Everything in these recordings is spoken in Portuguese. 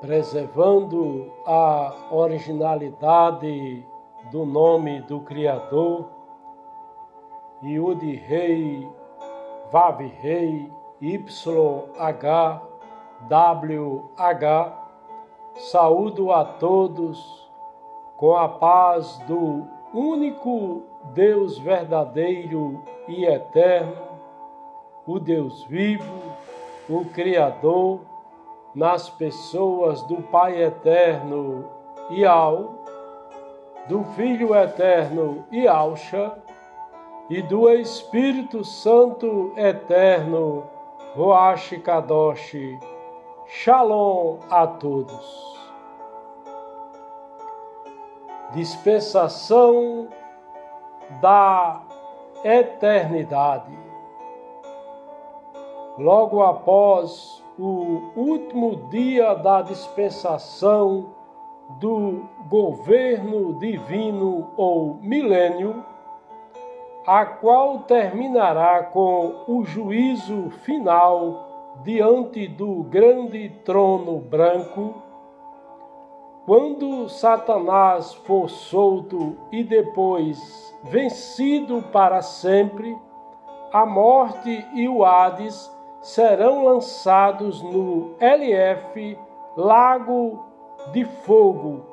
preservando a originalidade do nome do Criador, Yud Rei, Vav Rei, YHWH, saúdo a todos com a paz do único Deus verdadeiro e eterno, o Deus vivo, o Criador, nas pessoas do Pai eterno Ial, do Filho eterno Ialcha e do Espírito Santo eterno Ruach Kadosh. Shalom a todos. Dispensação da eternidade. Logo após o último dia da dispensação do governo divino ou milênio, a qual terminará com o juízo final diante do grande trono branco, quando Satanás for solto e depois vencido para sempre, a morte e o Hades serão lançados no LF, Lago de Fogo,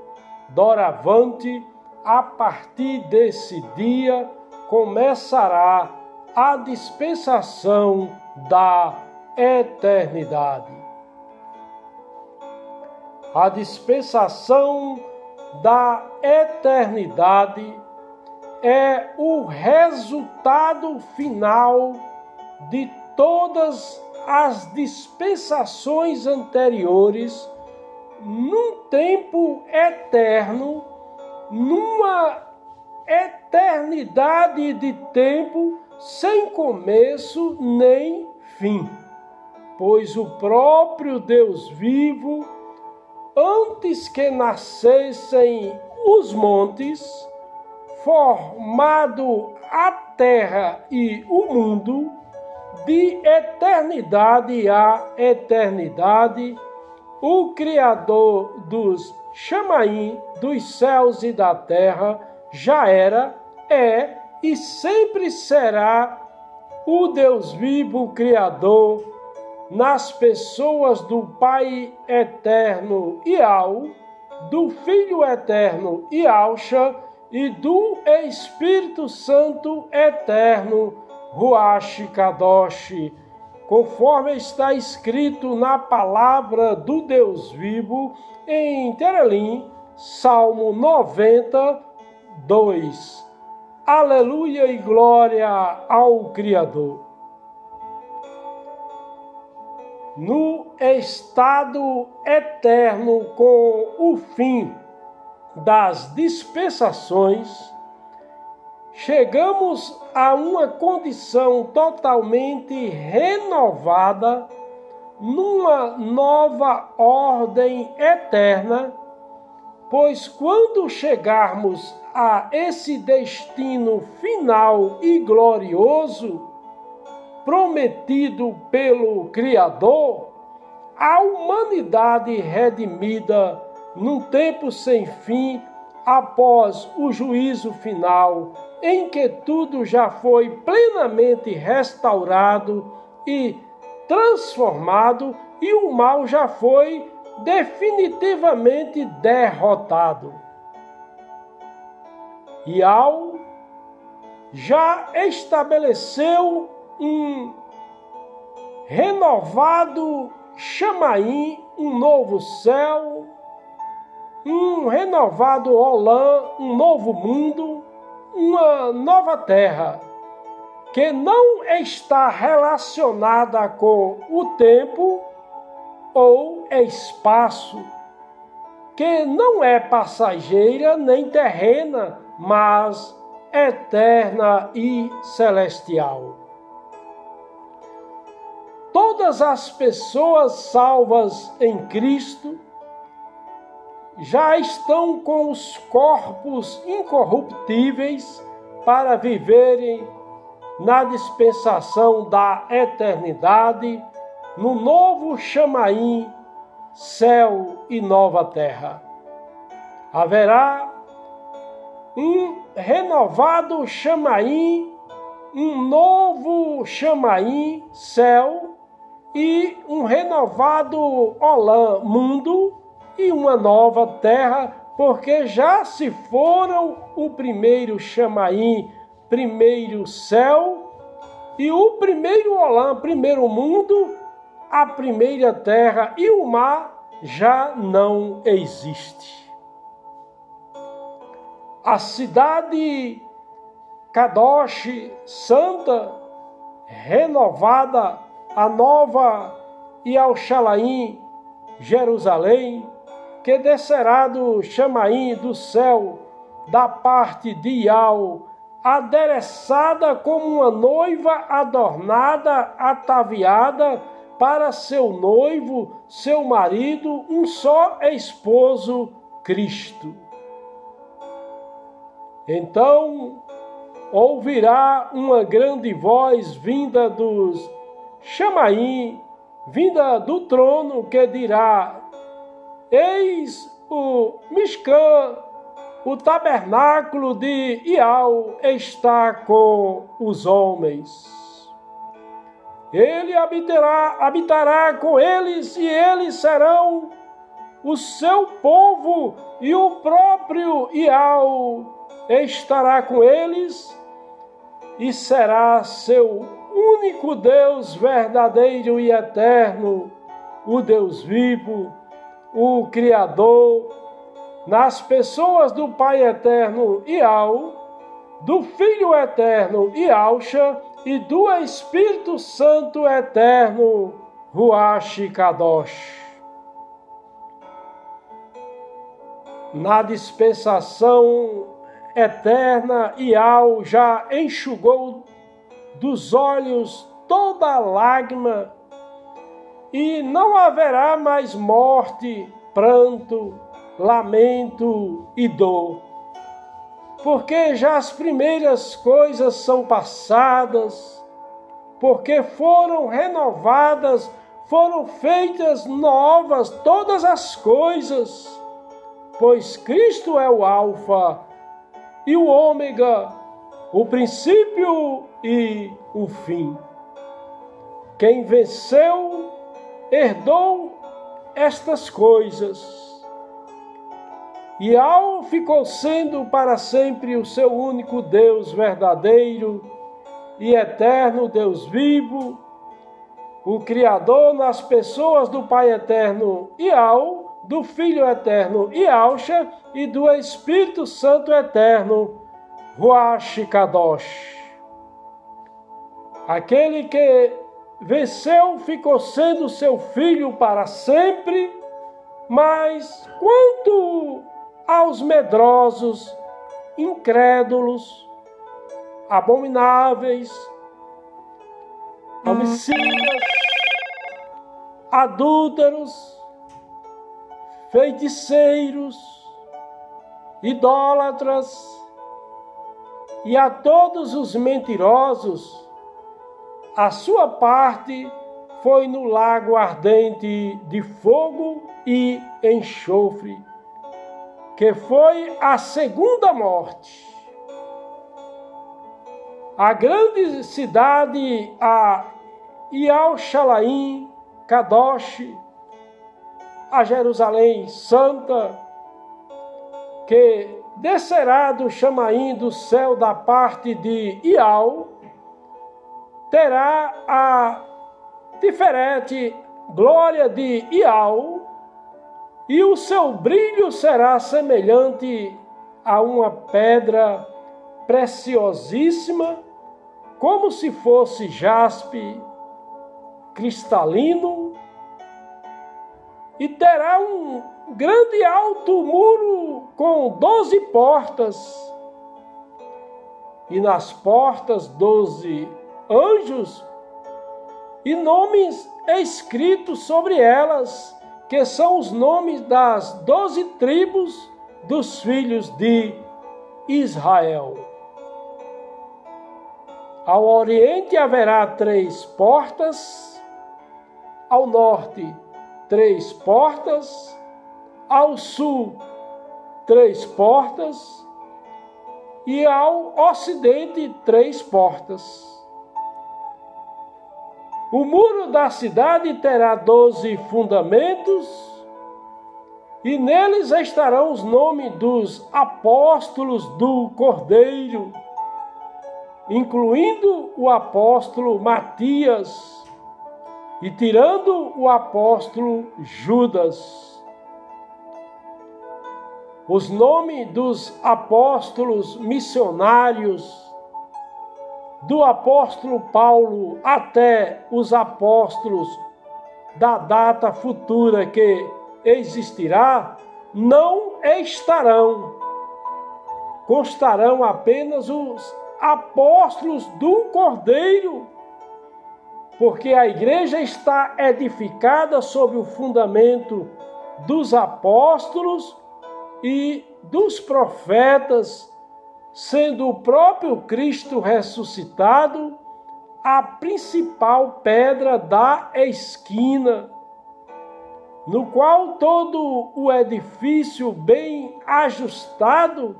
doravante. A partir desse dia começará a dispensação da eternidade. A dispensação da eternidade é o resultado final de todas as dispensações anteriores, num tempo eterno, numa eternidade de tempo sem começo nem fim, pois o próprio Deus vivo, antes que nascessem os montes, formado a terra e o mundo, de eternidade a eternidade, o Criador dos Chamaim, dos céus e da terra, já era, é e sempre será o Deus vivo Criador, nas pessoas do Pai eterno Ial, do Filho eterno Ialcha e do Espírito Santo eterno Ruach Kadosh, conforme está escrito na palavra do Deus vivo em Terelim, Salmo 92. Aleluia e glória ao Criador. No estado eterno, com o fim das dispensações, chegamos a uma condição totalmente renovada, numa nova ordem eterna, pois quando chegarmos a esse destino final e glorioso, prometido pelo Criador, a humanidade redimida num tempo sem fim, após o juízo final, em que tudo já foi plenamente restaurado e transformado e o mal já foi definitivamente derrotado. Ial já estabeleceu um renovado Chamaim, um novo céu, um renovado Olã, um novo mundo, uma nova terra, que não está relacionada com o tempo ou espaço, que não é passageira nem terrena, mas eterna e celestial. Todas as pessoas salvas em Cristo já estão com os corpos incorruptíveis para viverem na dispensação da eternidade, no novo Chamaim, céu e nova terra. Haverá um renovado Chamaim, um novo Chamaim, céu, e um renovado Olã, mundo, e uma nova terra, porque já se foram o primeiro Chamaim, primeiro céu, e o primeiro Olã, primeiro mundo, a primeira terra, e o mar já não existe. A cidade Kadosh, santa, renovada, a nova Yerushalayim, Jerusalém, que descerá do Chamaim do céu, da parte de Iau, adereçada como uma noiva adornada, ataviada para seu noivo, seu marido, um só esposo, Cristo. Então ouvirá uma grande voz vinda dos Chamaim, vinda do trono, que dirá: eis o Mishkan, o tabernáculo de Iau está com os homens. Ele habitará com eles, e eles serão o seu povo, e o próprio Iau estará com eles, e será seu único Deus verdadeiro e eterno, o Deus vivo, o Criador, nas pessoas do Pai eterno Iau, do Filho eterno Iauxa e do Espírito Santo eterno Ruach Kadosh. Na dispensação eterna, Iau já enxugou dos olhos toda lágrima, e não haverá mais morte, pranto, lamento e dor, porque já as primeiras coisas são passadas, porque foram renovadas, foram feitas novas todas as coisas, pois Cristo é o Alfa e o Ômega, o princípio e o fim. Quem venceu, herdou estas coisas. Iau ficou sendo para sempre o seu único Deus verdadeiro e eterno, Deus vivo, o Criador nas pessoas do Pai eterno Iau, do Filho eterno Iauxa e do Espírito Santo eterno Ruach Kadosh. Aquele que venceu ficou sendo seu filho para sempre, mas quanto aos medrosos, incrédulos, abomináveis, homicidas, adúlteros, feiticeiros, idólatras e a todos os mentirosos, a sua parte foi no lago ardente de fogo e enxofre, que foi a segunda morte. A grande cidade, a Yerushalayim, Kadosh, a Jerusalém Santa, que descerá do Chamaim do céu da parte de Iau, terá a diferente glória de Iau, e o seu brilho será semelhante a uma pedra preciosíssima, como se fosse jaspe cristalino, e terá um grande alto muro com 12 portas, e nas portas 12 anjos, e nomes escritos sobre elas, que são os nomes das 12 tribos dos filhos de Israel. Ao oriente haverá 3 portas, ao norte 3 portas, ao sul 3 portas e ao ocidente 3 portas. O muro da cidade terá 12 fundamentos, e neles estarão os nomes dos apóstolos do Cordeiro, incluindo o apóstolo Matias e tirando o apóstolo Judas. Os nomes dos apóstolos missionários, do apóstolo Paulo até os apóstolos da data futura que existirá, não estarão. Constarão apenas os apóstolos do Cordeiro, porque a igreja está edificada sobre o fundamento dos apóstolos e dos profetas, sendo o próprio Cristo ressuscitado a principal pedra da esquina, no qual todo o edifício bem ajustado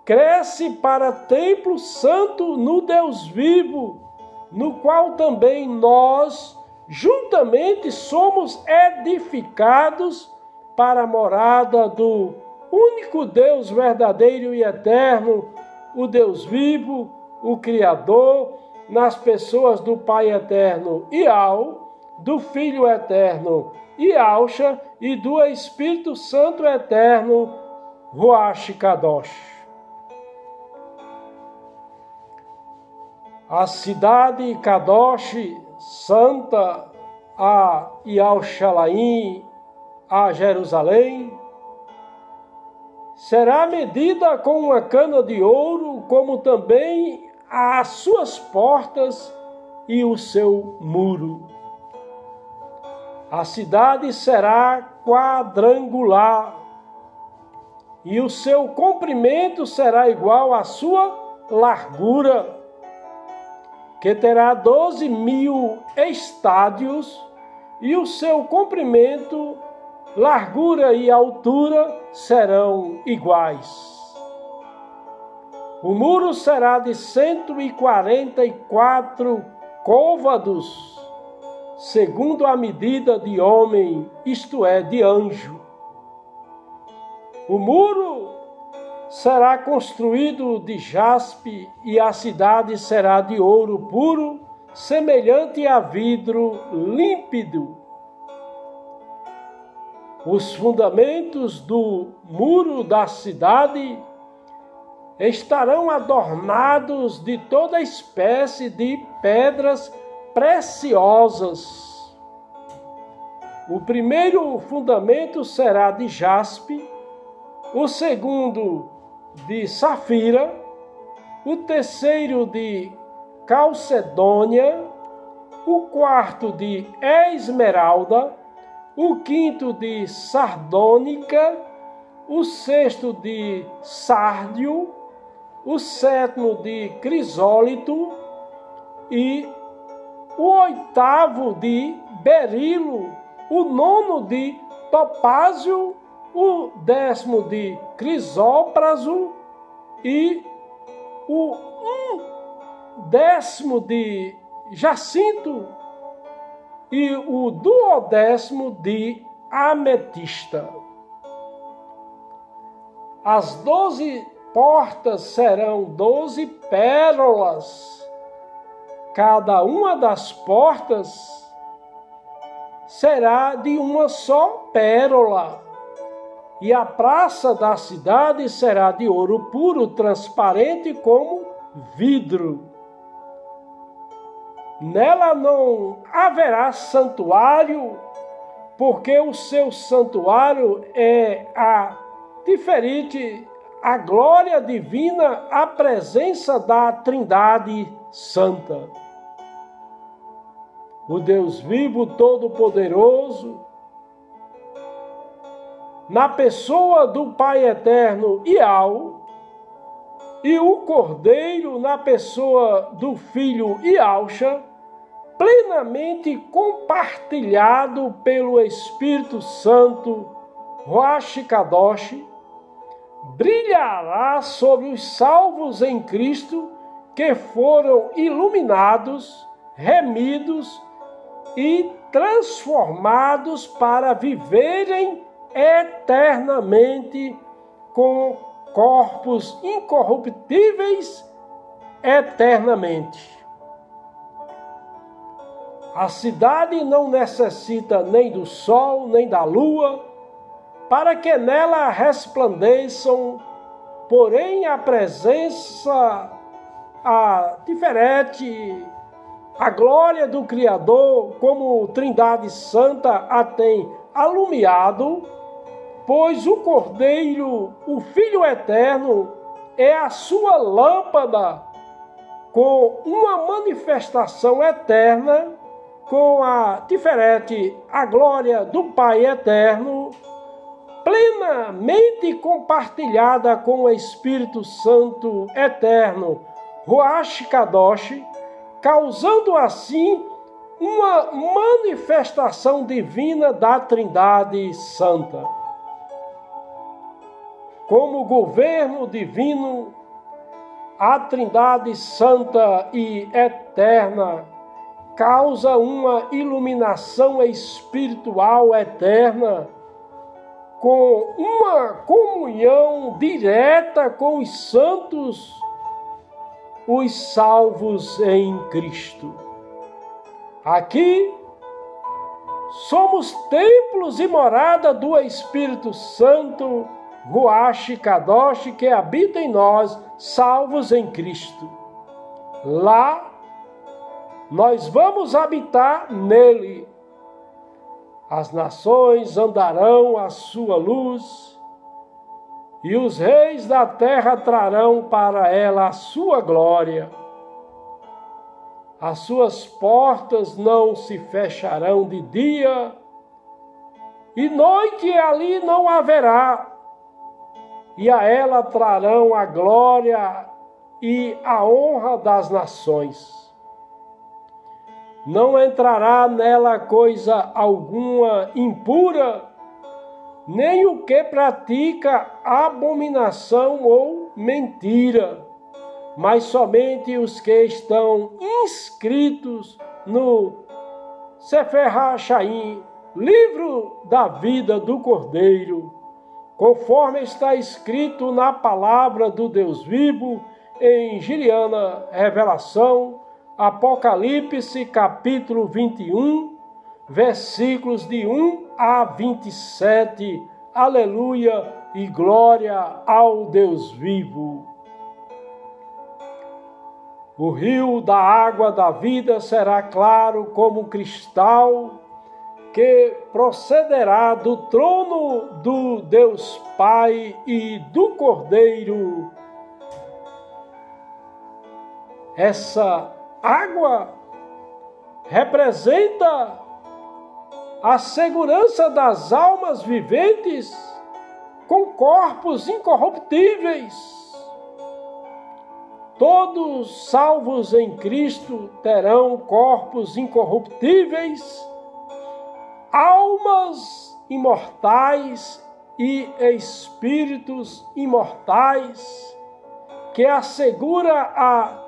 cresce para templo santo no Deus vivo, no qual também nós juntamente somos edificados para a morada do único Deus verdadeiro e eterno, o Deus vivo, o Criador, nas pessoas do Pai eterno Iau, do Filho eterno Iauxa e do Espírito Santo eterno Ruach Kadosh. A cidade Kadosh, santa, a Yaushalaim, a Jerusalém, será medida com uma cana de ouro, como também as suas portas e o seu muro. A cidade será quadrangular, e o seu comprimento será igual à sua largura, que terá 12.000 estádios, e o seu comprimento, largura e altura serão iguais. O muro será de 144 côvados, segundo a medida de homem, isto é, de anjo. O muro será construído de jaspe e a cidade será de ouro puro, semelhante a vidro límpido. Os fundamentos do muro da cidade estarão adornados de toda espécie de pedras preciosas. O primeiro fundamento será de jaspe, o segundo de safira, o terceiro de calcedônia, o quarto de esmeralda, o quinto de sardônica, o sexto de sárdio, o sétimo de crisólito e o oitavo de berilo, o nono de topázio, o 10º de crisópraso e o 10º de jacinto e o 12º de ametista. As 12 portas serão 12 pérolas. Cada uma das portas será de uma só pérola. E a praça da cidade será de ouro puro, transparente como vidro. Nela não haverá santuário, porque o seu santuário é diferente a glória divina, a presença da Trindade Santa. O Deus vivo, todo-poderoso, na pessoa do Pai eterno Iau, e o Cordeiro na pessoa do Filho Iauxa, plenamente compartilhado pelo Espírito Santo, Ruach Kadosh, brilhará sobre os salvos em Cristo que foram iluminados, remidos e transformados para viverem eternamente com corpos incorruptíveis eternamente. A cidade não necessita nem do sol, nem da lua, para que nela resplandeçam, porém a presença diferente, a glória do Criador, como Trindade Santa a tem alumiado, pois o Cordeiro, o Filho Eterno, é a sua lâmpada, com uma manifestação eterna, com a diferente, a glória do Pai Eterno, plenamente compartilhada com o Espírito Santo Eterno, Ruach Kadosh, causando assim uma manifestação divina da Trindade Santa. Como governo divino, a Trindade Santa e Eterna causa uma iluminação espiritual eterna, com uma comunhão direta com os santos, os salvos em Cristo. Aqui somos templos e morada do Espírito Santo, Ruach Kadosh, que habita em nós, salvos em Cristo. Lá nós vamos habitar nele. As nações andarão à sua luz, e os reis da terra trarão para ela a sua glória. As suas portas não se fecharão de dia, e noite ali não haverá, e a ela trarão a glória e a honra das nações. Não entrará nela coisa alguma impura, nem o que pratica abominação ou mentira, mas somente os que estão inscritos no Sefer HaShaim, livro da vida do Cordeiro, conforme está escrito na palavra do Deus vivo, em Giliana Revelação, Apocalipse capítulo 21, versículos de 1 a 27. Aleluia e glória ao Deus vivo. O rio da água da vida será claro como cristal, que procederá do trono do Deus Pai e do Cordeiro. Essa água representa a segurança das almas viventes com corpos incorruptíveis. Todos salvos em Cristo terão corpos incorruptíveis, almas imortais e espíritos imortais, que assegura a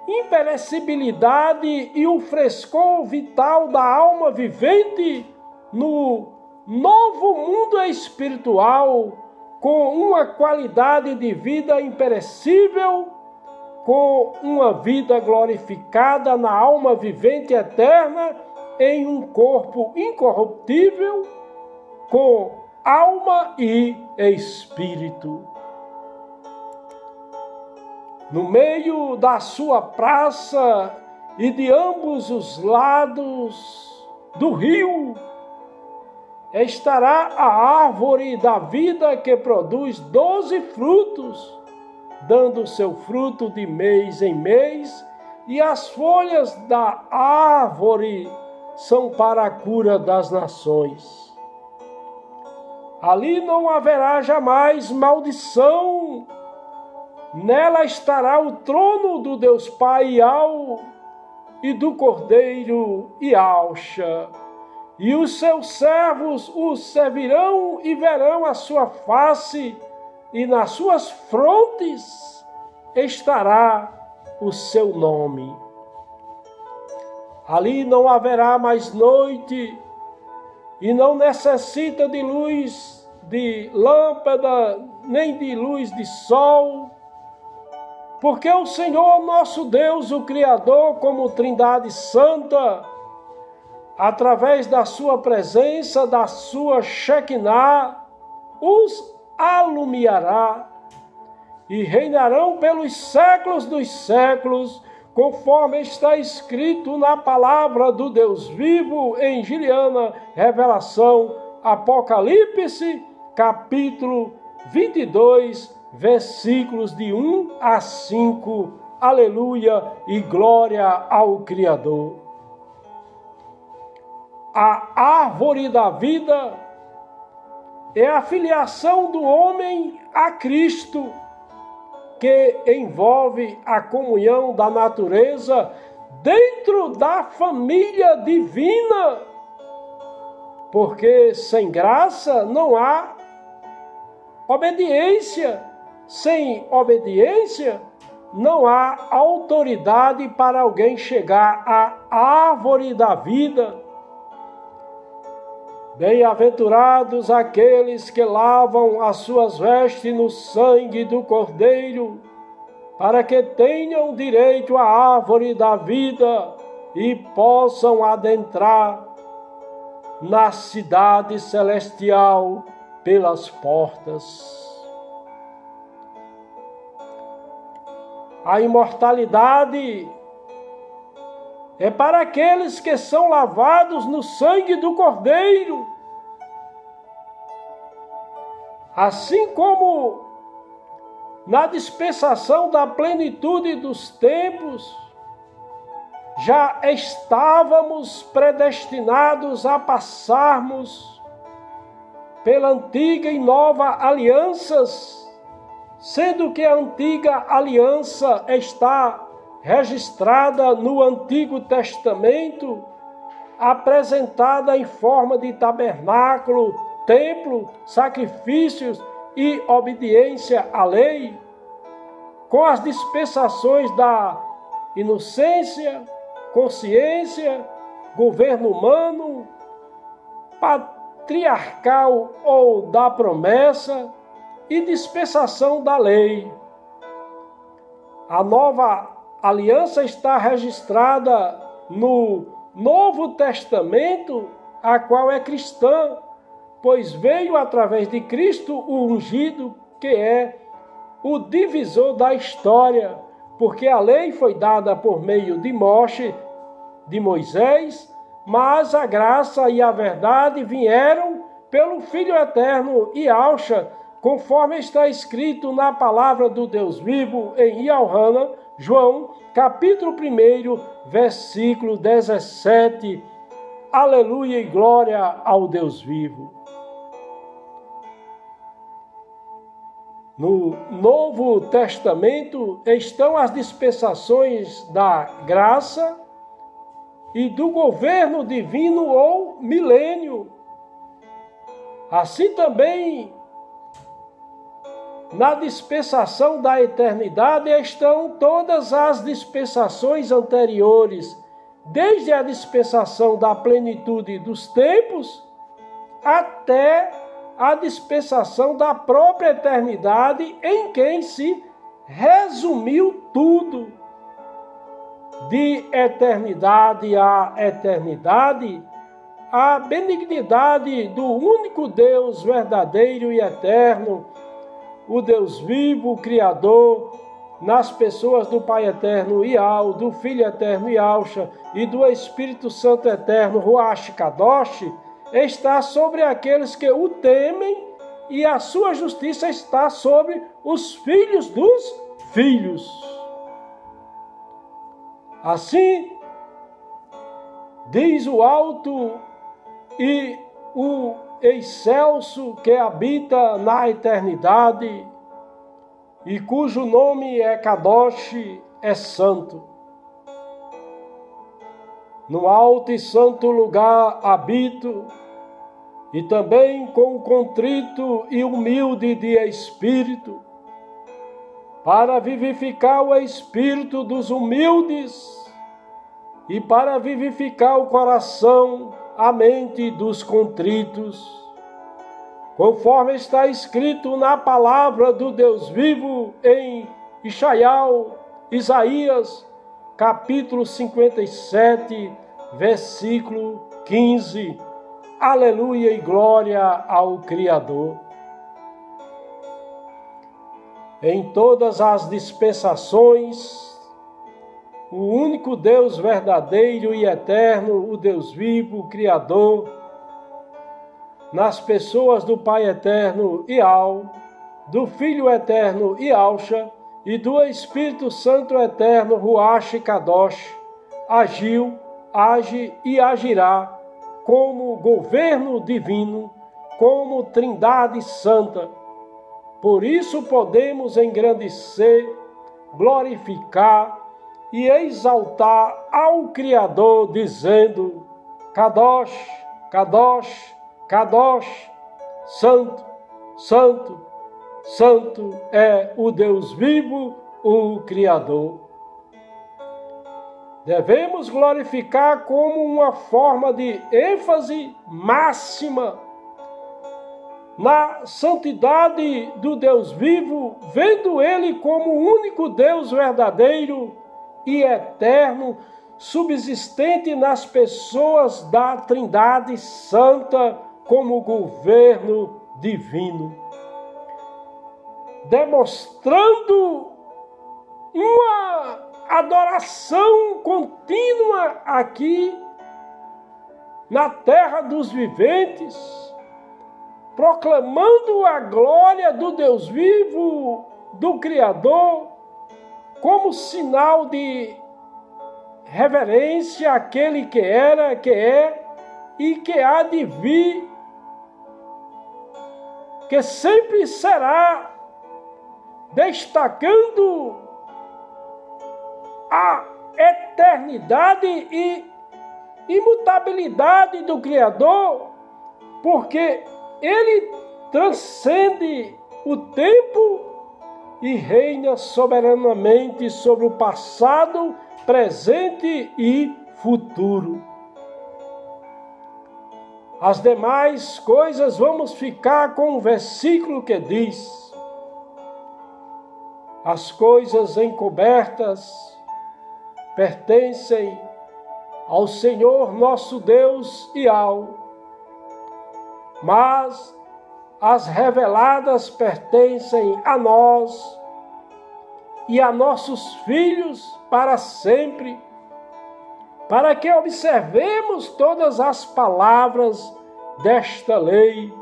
imperecibilidade e o frescor vital da alma vivente no novo mundo espiritual, com uma qualidade de vida imperecível, com uma vida glorificada na alma vivente eterna, em um corpo incorruptível, com alma e espírito. No meio da sua praça e de ambos os lados do rio, estará a árvore da vida que produz 12 frutos, dando seu fruto de mês em mês, e as folhas da árvore são para a cura das nações. Ali não haverá jamais maldição. Nela estará o trono do Deus Pai, e ao e do Cordeiro Yahshua. E os seus servos o servirão e verão a sua face, e nas suas frontes estará o seu nome. Ali não haverá mais noite, e não necessita de luz de lâmpada, nem de luz de sol, porque o Senhor nosso Deus, o Criador, como Trindade Santa, através da sua presença, da sua Shekinah, os alumiará e reinarão pelos séculos dos séculos, conforme está escrito na palavra do Deus vivo em Giliana, Revelação, Apocalipse, capítulo 22, versículos de 1 a 5. Aleluia e glória ao Criador. A árvore da vida é a filiação do homem a Cristo, que envolve a comunhão da natureza dentro da família divina, porque sem graça não há obediência, sem obediência não há autoridade para alguém chegar à árvore da vida. Bem-aventurados aqueles que lavam as suas vestes no sangue do Cordeiro, para que tenham direito à árvore da vida e possam adentrar na cidade celestial pelas portas. A imortalidade é para aqueles que são lavados no sangue do Cordeiro. Assim como na dispensação da plenitude dos tempos, já estávamos predestinados a passarmos pela antiga e nova alianças, sendo que a antiga aliança está registrada no Antigo Testamento, apresentada em forma de tabernáculo, templo, sacrifícios e obediência à lei, com as dispensações da inocência, consciência, governo humano, patriarcal ou da promessa e dispensação da lei. A nova aliança está registrada no Novo Testamento, a qual é cristã, pois veio através de Cristo o ungido, que é o divisor da história, porque a lei foi dada por meio de Moshe, de Moisés, mas a graça e a verdade vieram pelo Filho Eterno Yahshua, conforme está escrito na palavra do Deus vivo em Yohana, João, capítulo 1, versículo 17. Aleluia e glória ao Deus vivo. No Novo Testamento estão as dispensações da graça e do governo divino ou milênio. Assim também, na dispensação da eternidade estão todas as dispensações anteriores, desde a dispensação da plenitude dos tempos até a dispensação da própria eternidade, em quem se resumiu tudo. De eternidade a eternidade, a benignidade do único Deus verdadeiro e eterno, o Deus vivo, o Criador, nas pessoas do Pai Eterno Yahweh, do Filho Eterno Yahshua e do Espírito Santo Eterno Ruach Kadosh, está sobre aqueles que o temem, e a sua justiça está sobre os filhos dos filhos. Assim, diz o alto e o excelso que habita na eternidade e cujo nome é Kadosh, é santo. no alto e santo lugar habito, e também com o contrito e humilde de espírito, para vivificar o espírito dos humildes e para vivificar o coração, a mente dos contritos, conforme está escrito na palavra do Deus vivo em Isaías, capítulo 57, versículo 15. Aleluia e glória ao Criador. Em todas as dispensações, o único Deus verdadeiro e eterno, o Deus vivo, o Criador, nas pessoas do Pai eterno Ial, do Filho eterno Ialcha e do Espírito Santo eterno Ruach Kadosh, agiu, age e agirá como governo divino, como Trindade Santa. Por isso podemos engrandecer, glorificar e exaltar ao Criador, dizendo: Kadosh, Kadosh, Kadosh, Santo, Santo, Santo é o Deus vivo, o Criador. Devemos glorificar como uma forma de ênfase máxima na santidade do Deus vivo, vendo Ele como o único Deus verdadeiro e eterno, subsistente nas pessoas da Trindade Santa como governo divino, demonstrando uma adoração contínua aqui na terra dos viventes, proclamando a glória do Deus vivo, do Criador, como sinal de reverência àquele que era, que é e que há de vir, que sempre será, destacando a eternidade e imutabilidade do Criador, porque Ele transcende o tempo e reina soberanamente sobre o passado, presente e futuro. As demais coisas vamos ficar com o versículo que diz: as coisas encobertas pertencem ao Senhor nosso Deus Ial, mas as reveladas pertencem a nós e a nossos filhos para sempre, para que observemos todas as palavras desta lei,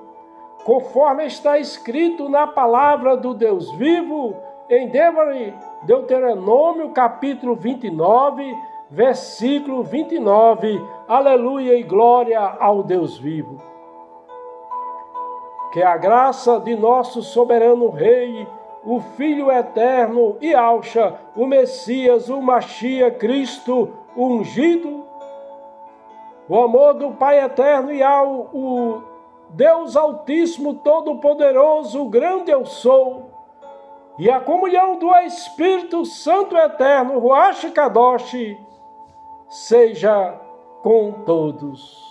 conforme está escrito na palavra do Deus vivo, em Deuteronômio, capítulo 29, versículo 29. Aleluia e glória ao Deus vivo. Que a graça de nosso soberano Rei, o Filho eterno Ialcha, o Messias, o Machia, Cristo, o ungido, o amor do Pai eterno Ial, o Deus Altíssimo, Todo-Poderoso, o grande eu sou, e a comunhão do Espírito Santo eterno, Ruach Kadosh, seja com todos.